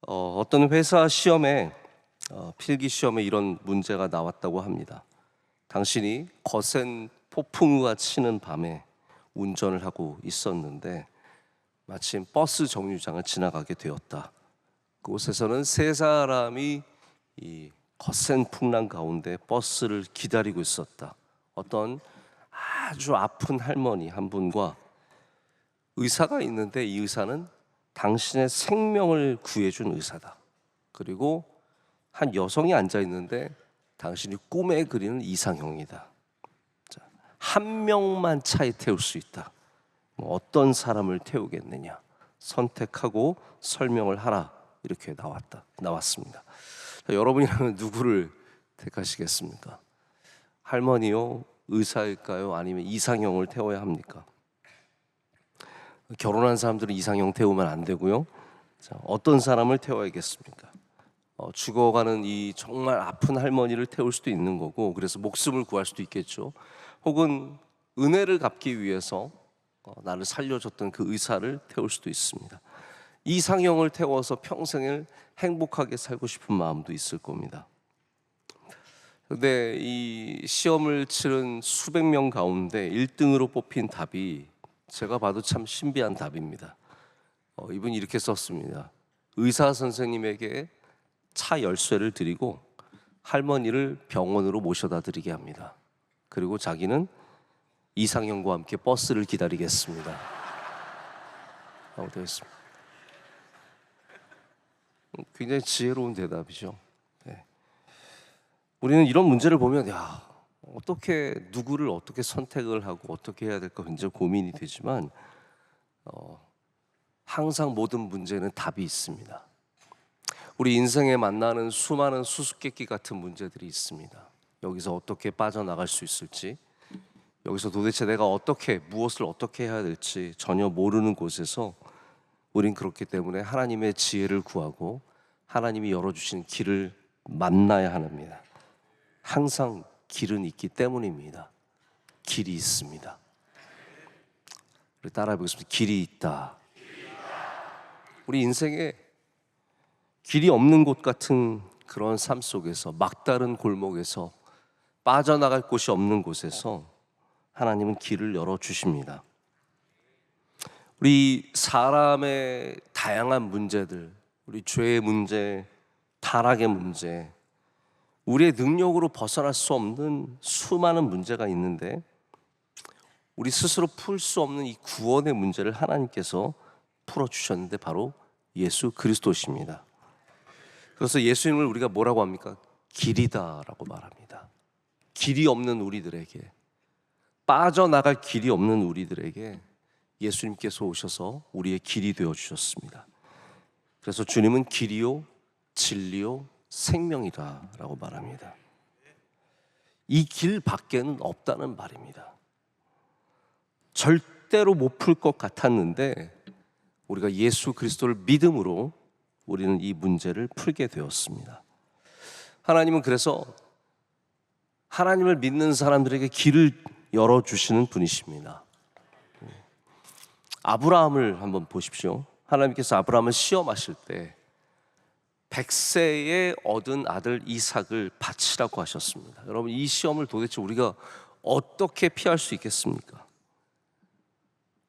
어떤 회사 시험에 필기 시험에 이런 문제가 나왔다고 합니다. 당신이 거센 폭풍우가 치는 밤에 운전을 하고 있었는데 마침 버스 정류장을 지나가게 되었다. 그곳에서는 세 사람이 이 거센 풍랑 가운데 버스를 기다리고 있었다. 어떤 아주 아픈 할머니 한 분과 의사가 있는데 이 의사는 당신의 생명을 구해준 의사다. 그리고 한 여성이 앉아 있는데 당신이 꿈에 그리는 이상형이다. 한 명만 차에 태울 수 있다. 어떤 사람을 태우겠느냐? 선택하고 설명을 하라. 이렇게 나왔습니다. 여러분이라면 누구를 택하시겠습니까? 할머니요? 의사일까요? 아니면 이상형을 태워야 합니까? 결혼한 사람들은 이상형 태우면 안 되고요. 어떤 사람을 태워야겠습니까? 죽어가는 이 정말 아픈 할머니를 태울 수도 있는 거고, 그래서 목숨을 구할 수도 있겠죠. 혹은 은혜를 갚기 위해서 나를 살려줬던 그 의사를 태울 수도 있습니다. 이상형을 태워서 평생을 행복하게 살고 싶은 마음도 있을 겁니다. 그런데 이 시험을 치른 수백 명 가운데 1등으로 뽑힌 답이 제가 봐도 참 신비한 답입니다. 이분이 이렇게 썼습니다. 의사 선생님에게 차 열쇠를 드리고 할머니를 병원으로 모셔다 드리게 합니다. 그리고 자기는 이상형과 함께 버스를 기다리겠습니다. 라고 되어 있습니다. 굉장히 지혜로운 대답이죠. 네. 우리는 이런 문제를 보면 어떻게 누구를 어떻게 선택을 하고 어떻게 해야 될까 굉장히 고민이 되지만 항상 모든 문제는 답이 있습니다. 우리 인생에 만나는 수많은 수수께끼 같은 문제들이 있습니다. 여기서 어떻게 빠져나갈 수 있을지, 여기서 도대체 내가 무엇을 어떻게 해야 될지 전혀 모르는 곳에서 우린 그렇기 때문에 하나님의 지혜를 구하고 하나님이 열어주신 길을 만나야 합니다. 항상 길은 있기 때문입니다. 길이 있습니다. 우리 따라해 보겠습니다. 길이 있다. 우리 인생에 길이 없는 곳 같은 그런 삶 속에서, 막다른 골목에서, 빠져나갈 곳이 없는 곳에서 하나님은 길을 열어주십니다. 우리 사람의 다양한 문제들, 우리 죄의 문제, 타락의 문제, 우리의 능력으로 벗어날 수 없는 수많은 문제가 있는데 우리 스스로 풀 수 없는 이 구원의 문제를 하나님께서 풀어주셨는데 바로 예수 그리스도십니다. 그래서 예수님을 우리가 뭐라고 합니까? 길이다라고 말합니다. 길이 없는 우리들에게, 빠져나갈 길이 없는 우리들에게 예수님께서 오셔서 우리의 길이 되어주셨습니다. 그래서 주님은 길이요 진리요 생명이다라고 말합니다. 이 길 밖에는 없다는 말입니다. 절대로 못 풀 것 같았는데 우리가 예수 그리스도를 믿음으로 우리는 이 문제를 풀게 되었습니다. 하나님은 그래서 하나님을 믿는 사람들에게 길을 열어주시는 분이십니다. 아브라함을 한번 보십시오. 하나님께서 아브라함을 시험하실 때 100세에 얻은 아들 이삭을 바치라고 하셨습니다. 여러분, 이 시험을 도대체 우리가 어떻게 피할 수 있겠습니까?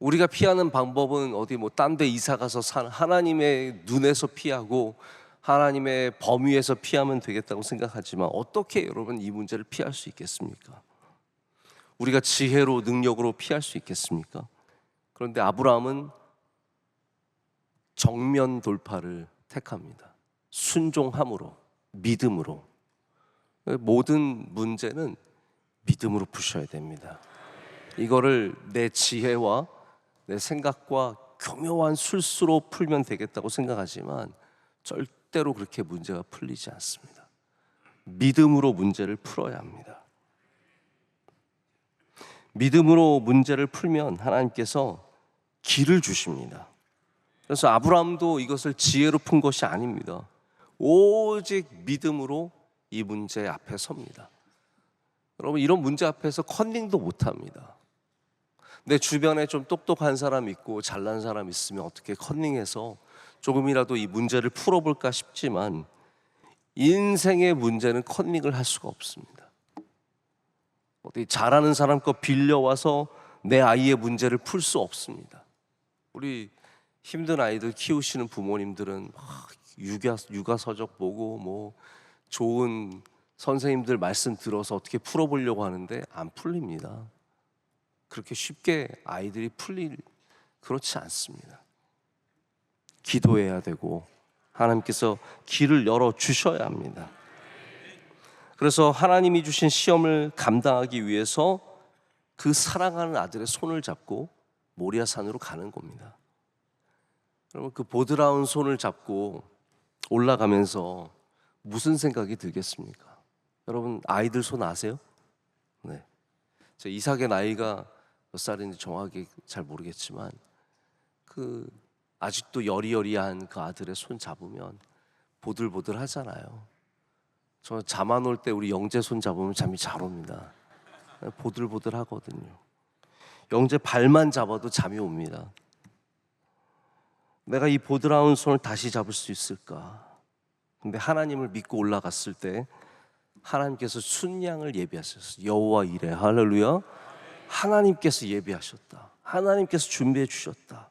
우리가 피하는 방법은 딴 데 이사 가서 하나님의 눈에서 피하고 하나님의 범위에서 피하면 되겠다고 생각하지만 어떻게 여러분 이 문제를 피할 수 있겠습니까? 우리가 지혜로 능력으로 피할 수 있겠습니까? 그런데 아브라함은 정면 돌파를 택합니다. 순종함으로, 믿음으로. 모든 문제는 믿음으로 푸셔야 됩니다. 이거를 내 지혜와 내 생각과 교묘한 술수로 풀면 되겠다고 생각하지만 절대로 그렇게 문제가 풀리지 않습니다. 믿음으로 문제를 풀어야 합니다. 믿음으로 문제를 풀면 하나님께서 길을 주십니다. 그래서 아브라함도 이것을 지혜로 푼 것이 아닙니다. 오직 믿음으로 이 문제 앞에 섭니다. 여러분, 이런 문제 앞에서 컨닝도 못합니다. 내 주변에 좀 똑똑한 사람 있고 잘난 사람 있으면 어떻게 컨닝해서 조금이라도 이 문제를 풀어볼까 싶지만 인생의 문제는 컨닝을 할 수가 없습니다. 어디 잘하는 사람 거 빌려와서 내 아이의 문제를 풀 수 없습니다. 우리 힘든 아이들 키우시는 부모님들은 막 육아 서적 보고 뭐 좋은 선생님들 말씀 들어서 어떻게 풀어보려고 하는데 안 풀립니다. 그렇게 쉽게 아이들이 그렇지 않습니다. 기도해야 되고 하나님께서 길을 열어 주셔야 합니다. 그래서 하나님이 주신 시험을 감당하기 위해서 그 사랑하는 아들의 손을 잡고 모리아산으로 가는 겁니다. 그러면 그 보드라운 손을 잡고 올라가면서 무슨 생각이 들겠습니까? 여러분 아이들 손 아세요? 네. 제 이삭의 나이가 몇 살인지 정확히 잘 모르겠지만 그 아직도 여리여리한 그 아들의 손 잡으면 보들보들 하잖아요. 저 잠 안 올 때 우리 영재 손 잡으면 잠이 잘 옵니다. 보들보들 하거든요. 영재 발만 잡아도 잠이 옵니다. 내가 이 보드라운 손을 다시 잡을 수 있을까? 근데 하나님을 믿고 올라갔을 때 하나님께서 순양을 예비하셨어요. 여호와 이레, 할렐루야. 하나님께서 예비하셨다. 하나님께서 준비해 주셨다.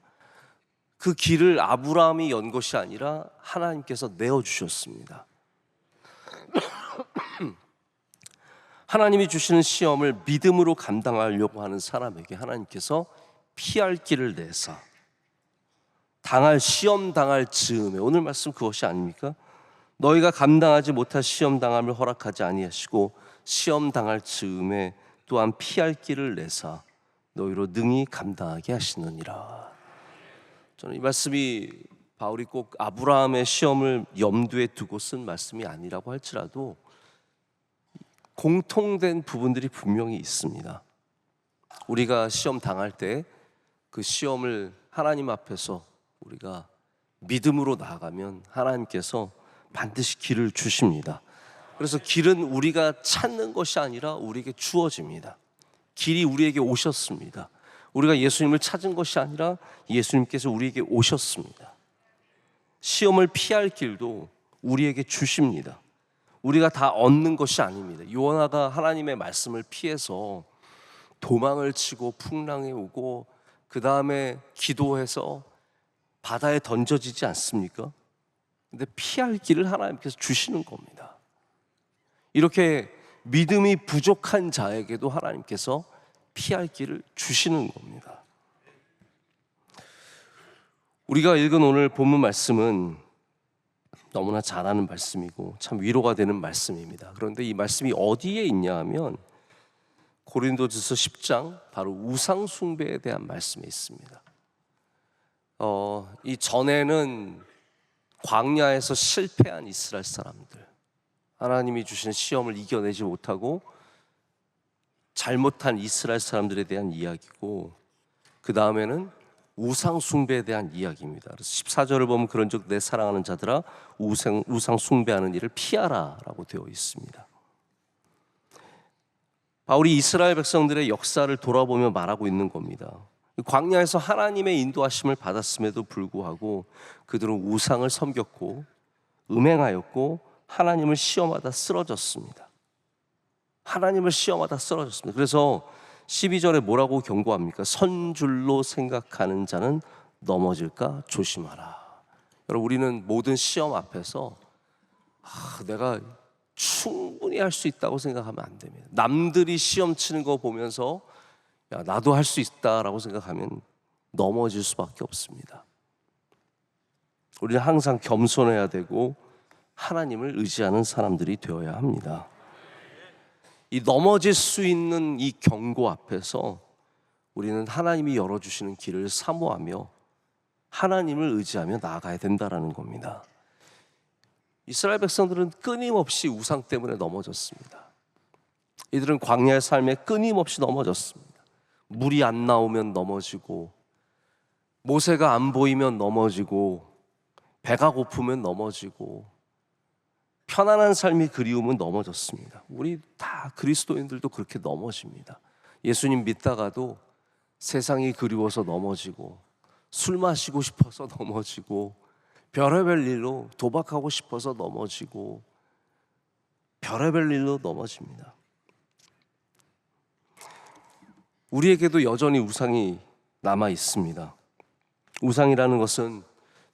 그 길을 아브라함이 연 것이 아니라 하나님께서 내어주셨습니다. 하나님이 주시는 시험을 믿음으로 감당하려고 하는 사람에게 하나님께서 피할 길을 내사 시험 당할 즈음에, 오늘 말씀 그것이 아닙니까? 너희가 감당하지 못할 시험 당함을 허락하지 아니하시고 시험 당할 즈음에 또한 피할 길을 내사 너희로 능히 감당하게 하시느니라. 저는 이 말씀이 바울이 꼭 아브라함의 시험을 염두에 두고 쓴 말씀이 아니라고 할지라도 공통된 부분들이 분명히 있습니다. 우리가 시험 당할 때 그 시험을 하나님 앞에서 우리가 믿음으로 나아가면 하나님께서 반드시 길을 주십니다. 그래서 길은 우리가 찾는 것이 아니라 우리에게 주어집니다. 길이 우리에게 오셨습니다. 우리가 예수님을 찾은 것이 아니라 예수님께서 우리에게 오셨습니다. 시험을 피할 길도 우리에게 주십니다. 우리가 다 얻는 것이 아닙니다. 요나가 하나님의 말씀을 피해서 도망을 치고 풍랑에 오고 그 다음에 기도해서 바다에 던져지지 않습니까? 근데 피할 길을 하나님께서 주시는 겁니다. 이렇게 믿음이 부족한 자에게도 하나님께서 피할 길을 주시는 겁니다. 우리가 읽은 오늘 본문 말씀은 너무나 잘 아는 말씀이고 참 위로가 되는 말씀입니다. 그런데 이 말씀이 어디에 있냐 하면 고린도전서 10장 바로 우상 숭배에 대한 말씀이 있습니다. 이 전에는 광야에서 실패한 이스라엘 사람들, 하나님이 주신 시험을 이겨내지 못하고 잘못한 이스라엘 사람들에 대한 이야기고, 그 다음에는 우상 숭배에 대한 이야기입니다. 그래서 14절을 보면 그런즉 내 사랑하는 자들아 우상 숭배하는 일을 피하라 라고 되어 있습니다. 바울이 이스라엘 백성들의 역사를 돌아보며 말하고 있는 겁니다. 광야에서 하나님의 인도하심을 받았음에도 불구하고 그들은 우상을 섬겼고 음행하였고 하나님을 시험하다 쓰러졌습니다. 하나님을 시험하다 쓰러졌습니다. 그래서 12절에 뭐라고 경고합니까? 선줄로 생각하는 자는 넘어질까 조심하라. 여러분, 우리는 모든 시험 앞에서 내가 충분히 할 수 있다고 생각하면 안 됩니다. 남들이 시험 치는 거 보면서 야, 나도 할 수 있다라고 생각하면 넘어질 수밖에 없습니다. 우리는 항상 겸손해야 되고 하나님을 의지하는 사람들이 되어야 합니다. 이 넘어질 수 있는 이 경고 앞에서 우리는 하나님이 열어주시는 길을 사모하며 하나님을 의지하며 나아가야 된다는 겁니다. 이스라엘 백성들은 끊임없이 우상 때문에 넘어졌습니다. 이들은 광야의 삶에 끊임없이 넘어졌습니다. 물이 안 나오면 넘어지고, 모세가 안 보이면 넘어지고, 배가 고프면 넘어지고, 편안한 삶이 그리우면 넘어졌습니다. 우리 다 그리스도인들도 그렇게 넘어집니다. 예수님 믿다가도 세상이 그리워서 넘어지고, 술 마시고 싶어서 넘어지고, 별의별 일로 도박하고 싶어서 넘어지고 별의별 일로 넘어집니다. 우리에게도 여전히 우상이 남아 있습니다. 우상이라는 것은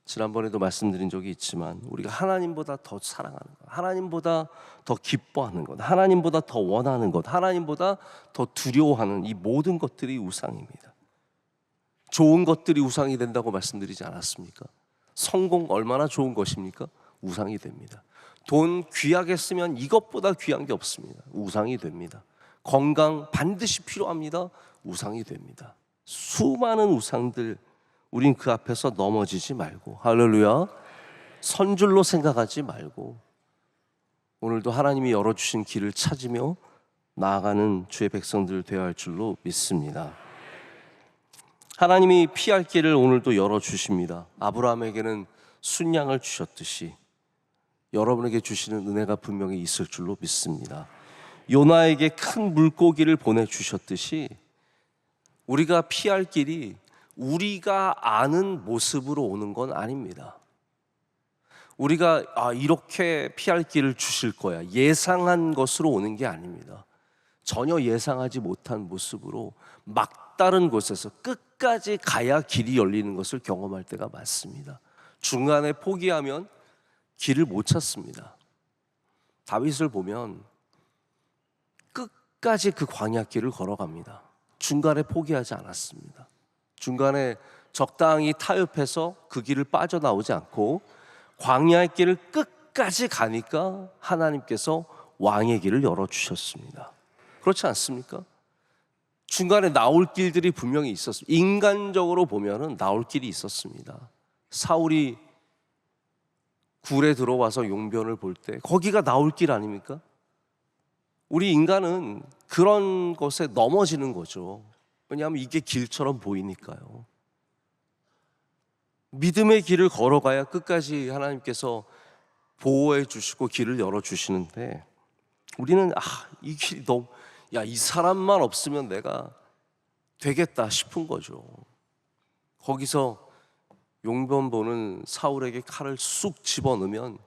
지난번에도 말씀드린 적이 있지만 우리가 하나님보다 더 사랑하는 것, 하나님보다 더 기뻐하는 것, 하나님보다 더 원하는 것, 하나님보다 더 두려워하는 이 모든 것들이 우상입니다. 좋은 것들이 우상이 된다고 말씀드리지 않았습니까? 성공 얼마나 좋은 것입니까? 우상이 됩니다. 돈 귀하게 쓰면 이것보다 귀한 게 없습니다. 우상이 됩니다. 건강 반드시 필요합니다. 우상이 됩니다. 수많은 우상들, 우린 그 앞에서 넘어지지 말고, 할렐루야, 선 줄로 생각하지 말고 오늘도 하나님이 열어주신 길을 찾으며 나아가는 주의 백성들 되어야 할 줄로 믿습니다. 하나님이 피할 길을 오늘도 열어주십니다. 아브라함에게는 순양을 주셨듯이 여러분에게 주시는 은혜가 분명히 있을 줄로 믿습니다. 요나에게 큰 물고기를 보내주셨듯이 우리가 피할 길이 우리가 아는 모습으로 오는 건 아닙니다. 우리가 이렇게 피할 길을 주실 거야, 예상한 것으로 오는 게 아닙니다. 전혀 예상하지 못한 모습으로 막다른 곳에서 끝까지 가야 길이 열리는 것을 경험할 때가 많습니다. 중간에 포기하면 길을 못 찾습니다. 다윗을 보면 끝까지 그 광야길을 걸어갑니다. 중간에 포기하지 않았습니다. 중간에 적당히 타협해서 그 길을 빠져나오지 않고 광야의 길을 끝까지 가니까 하나님께서 왕의 길을 열어주셨습니다. 그렇지 않습니까? 중간에 나올 길들이 분명히 있었습니다. 인간적으로 보면은 나올 길이 있었습니다. 사울이 굴에 들어와서 용변을 볼 때 거기가 나올 길 아닙니까? 우리 인간은 그런 것에 넘어지는 거죠. 왜냐하면 이게 길처럼 보이니까요. 믿음의 길을 걸어가야 끝까지 하나님께서 보호해 주시고 길을 열어주시는데 우리는 이 길이 너무, 이 사람만 없으면 내가 되겠다 싶은 거죠. 거기서 용변 보는 사울에게 칼을 쑥 집어넣으면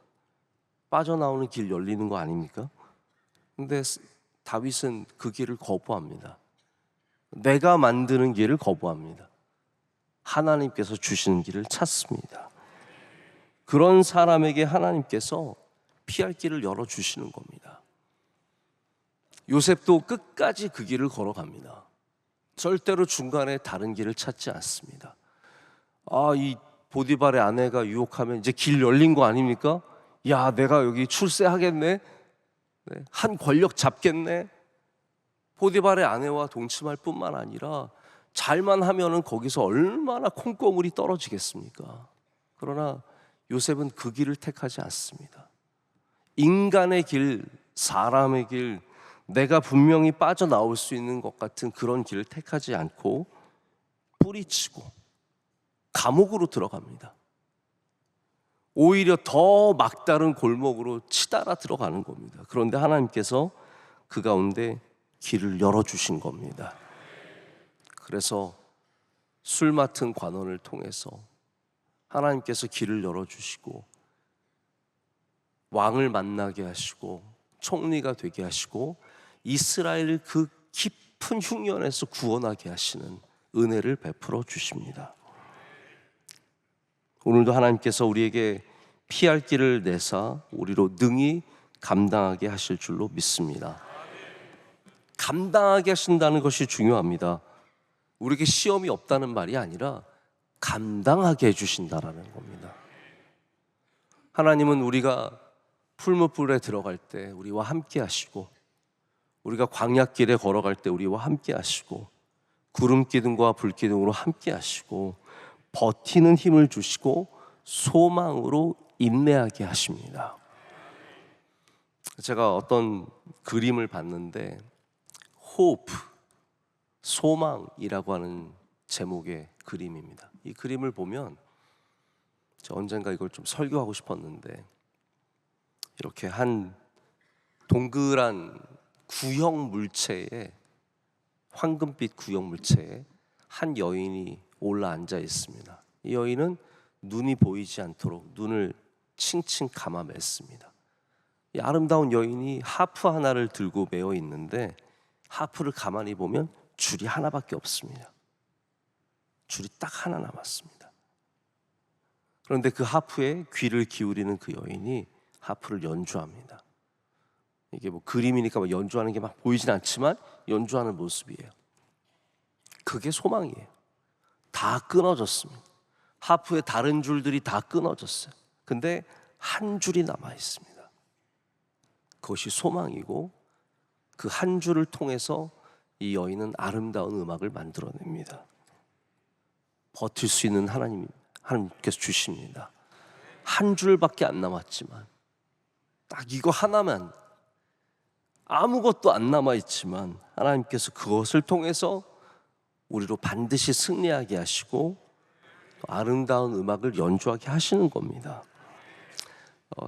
빠져나오는 길 열리는 거 아닙니까? 근데 다윗은 그 길을 거부합니다. 내가 만드는 길을 거부합니다. 하나님께서 주시는 길을 찾습니다. 그런 사람에게 하나님께서 피할 길을 열어주시는 겁니다. 요셉도 끝까지 그 길을 걸어갑니다. 절대로 중간에 다른 길을 찾지 않습니다. 이 보디발의 아내가 유혹하면 이제 길 열린 거 아닙니까? 내가 여기 출세하겠네, 한 권력 잡겠네. 보디발의 아내와 동침할 뿐만 아니라 잘만 하면은 거기서 얼마나 콩고물이 떨어지겠습니까? 그러나 요셉은 그 길을 택하지 않습니다. 인간의 길, 사람의 길, 내가 분명히 빠져나올 수 있는 것 같은 그런 길을 택하지 않고 뿌리치고 감옥으로 들어갑니다. 오히려 더 막다른 골목으로 치달아 들어가는 겁니다. 그런데 하나님께서 그 가운데 길을 열어주신 겁니다. 그래서 술 맡은 관원을 통해서 하나님께서 길을 열어주시고 왕을 만나게 하시고 총리가 되게 하시고 이스라엘을 그 깊은 흉년에서 구원하게 하시는 은혜를 베풀어 주십니다. 오늘도 하나님께서 우리에게 피할 길을 내사 우리로 능히 감당하게 하실 줄로 믿습니다. 감당하게 하신다는 것이 중요합니다. 우리에게 시험이 없다는 말이 아니라 감당하게 해주신다라는 겁니다. 하나님은 우리가 풀무불에 들어갈 때 우리와 함께 하시고, 우리가 광야길에 걸어갈 때 우리와 함께 하시고, 구름기둥과 불기둥으로 함께 하시고, 버티는 힘을 주시고 소망으로 인내하게 하십니다. 제가 어떤 그림을 봤는데 hope, 소망이라고 하는 제목의 그림입니다. 이 그림을 보면 언젠가 이걸 좀 설교하고 싶었는데, 이렇게 한 동그란 구형 물체에, 황금빛 구형 물체에 한 여인이 올라 앉아 있습니다. 이 여인은 눈이 보이지 않도록 눈을 칭칭 감아맸습니다. 이 아름다운 여인이 하프 하나를 들고 메어 있는데 하프를 가만히 보면 줄이 하나밖에 없습니다. 줄이 딱 하나 남았습니다. 그런데 그 하프에 귀를 기울이는 그 여인이 하프를 연주합니다. 이게 뭐 그림이니까 막 연주하는 게 막 보이진 않지만 연주하는 모습이에요. 그게 소망이에요. 다 끊어졌습니다. 하프의 다른 줄들이 다 끊어졌어요. 근데 한 줄이 남아 있습니다. 그것이 소망이고 그 한 줄을 통해서 이 여인은 아름다운 음악을 만들어냅니다. 버틸 수 있는 하나님께서 주십니다. 한 줄밖에 안 남았지만 딱 이거 하나만, 아무것도 안 남아있지만 하나님께서 그것을 통해서 우리로 반드시 승리하게 하시고 아름다운 음악을 연주하게 하시는 겁니다.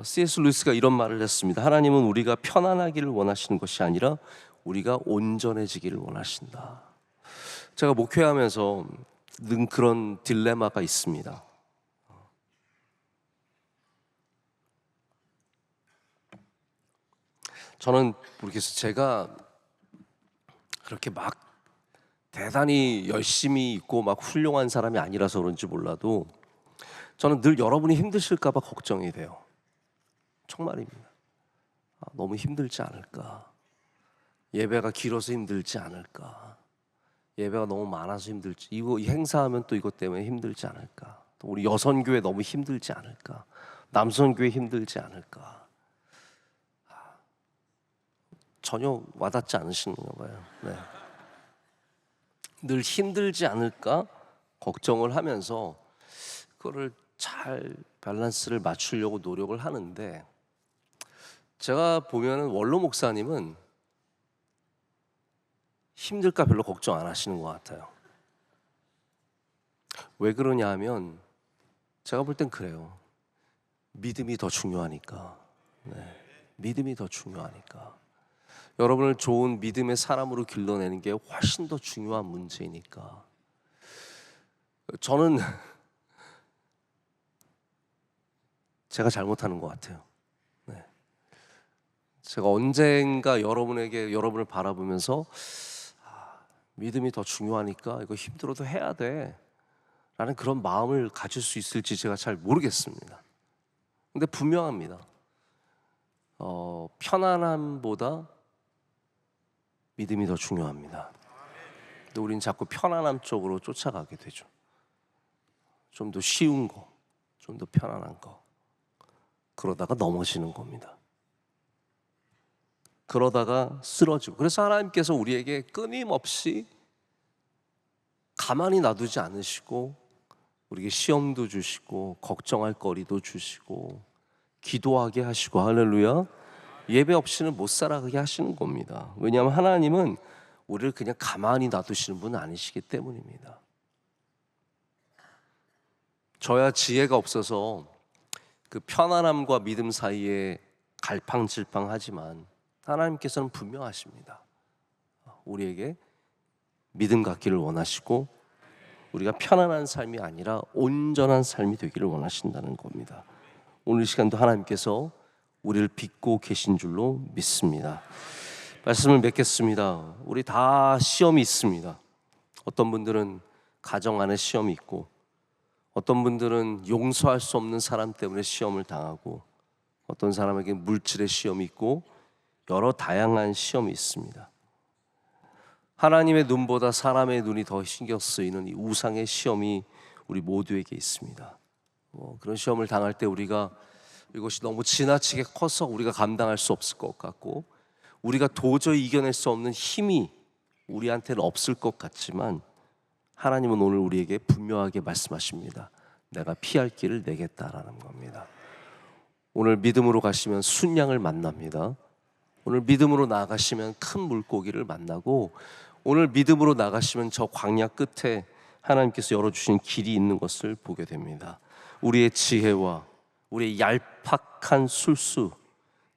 C.S. 루이스가 이런 말을 했습니다. 하나님은 우리가 편안하기를 원하시는 것이 아니라 우리가 온전해지기를 원하신다. 제가 목회하면서 늘 그런 딜레마가 있습니다. 저는 모르겠어요. 제가 그렇게 막 대단히 열심히 있고 막 훌륭한 사람이 아니라서 그런지 몰라도 저는 늘 여러분이 힘드실까 봐 걱정이 돼요. 정말입니다. 너무 힘들지 않을까? 예배가 길어서 힘들지 않을까? 예배가 너무 많아서 힘들지, 이 행사하면 또 이것 때문에 힘들지 않을까? 또 우리 여선교회 너무 힘들지 않을까? 남선교회 힘들지 않을까? 전혀 와닿지 않으시는 건가요? 네. 늘 힘들지 않을까 걱정을 하면서 그거를 잘 밸런스를 맞추려고 노력을 하는데, 제가 보면은 원로 목사님은 힘들까 별로 걱정 안 하시는 것 같아요. 왜 그러냐 하면 제가 볼 땐 그래요. 믿음이 더 중요하니까. 네. 믿음이 더 중요하니까. 여러분을 좋은 믿음의 사람으로 길러내는 게 훨씬 더 중요한 문제이니까. 저는 제가 잘못하는 것 같아요. 네. 제가 언젠가 여러분을 바라보면서 믿음이 더 중요하니까 이거 힘들어도 해야 돼 라는 그런 마음을 가질 수 있을지 제가 잘 모르겠습니다. 근데 분명합니다. 편안함보다 믿음이 더 중요합니다. 근데 우린 자꾸 편안함 쪽으로 쫓아가게 되죠. 좀 더 쉬운 거, 좀 더 편안한 거. 그러다가 넘어지는 겁니다. 그러다가 쓰러지고. 그래서 하나님께서 우리에게 끊임없이 가만히 놔두지 않으시고 우리에게 시험도 주시고 걱정할 거리도 주시고 기도하게 하시고, 할렐루야, 예배 없이는 못 살아가게 하시는 겁니다. 왜냐하면 하나님은 우리를 그냥 가만히 놔두시는 분은 아니시기 때문입니다. 저야 지혜가 없어서 그 편안함과 믿음 사이에 갈팡질팡하지만 하나님께서는 분명하십니다. 우리에게 믿음 갖기를 원하시고 우리가 편안한 삶이 아니라 온전한 삶이 되기를 원하신다는 겁니다. 오늘 시간도 하나님께서 우리를 빚고 계신 줄로 믿습니다. 말씀을 맺겠습니다. 우리 다 시험이 있습니다. 어떤 분들은 가정 안에 시험이 있고, 어떤 분들은 용서할 수 없는 사람 때문에 시험을 당하고, 어떤 사람에게 물질의 시험이 있고, 여러 다양한 시험이 있습니다. 하나님의 눈보다 사람의 눈이 더 신경 쓰이는 이 우상의 시험이 우리 모두에게 있습니다. 그런 시험을 당할 때 우리가 이것이 너무 지나치게 커서 우리가 감당할 수 없을 것 같고, 우리가 도저히 이겨낼 수 없는 힘이 우리한테는 없을 것 같지만, 하나님은 오늘 우리에게 분명하게 말씀하십니다. 내가 피할 길을 내겠다라는 겁니다. 오늘 믿음으로 가시면 순양을 만납니다. 오늘 믿음으로 나아가시면 큰 물고기를 만나고, 오늘 믿음으로 나가시면 저 광야 끝에 하나님께서 열어주신 길이 있는 것을 보게 됩니다. 우리의 지혜와 우리의 얄팍한 술수,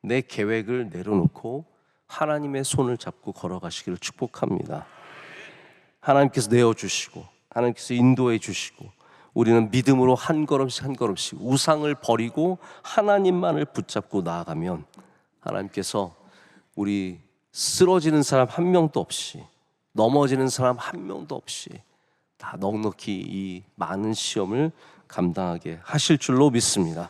내 계획을 내려놓고 하나님의 손을 잡고 걸어가시기를 축복합니다. 하나님께서 내어주시고 하나님께서 인도해 주시고 우리는 믿음으로 한 걸음씩 한 걸음씩 우상을 버리고 하나님만을 붙잡고 나아가면 하나님께서 우리 쓰러지는 사람 한 명도 없이, 넘어지는 사람 한 명도 없이 다 넉넉히 이 많은 시험을 감당하게 하실 줄로 믿습니다.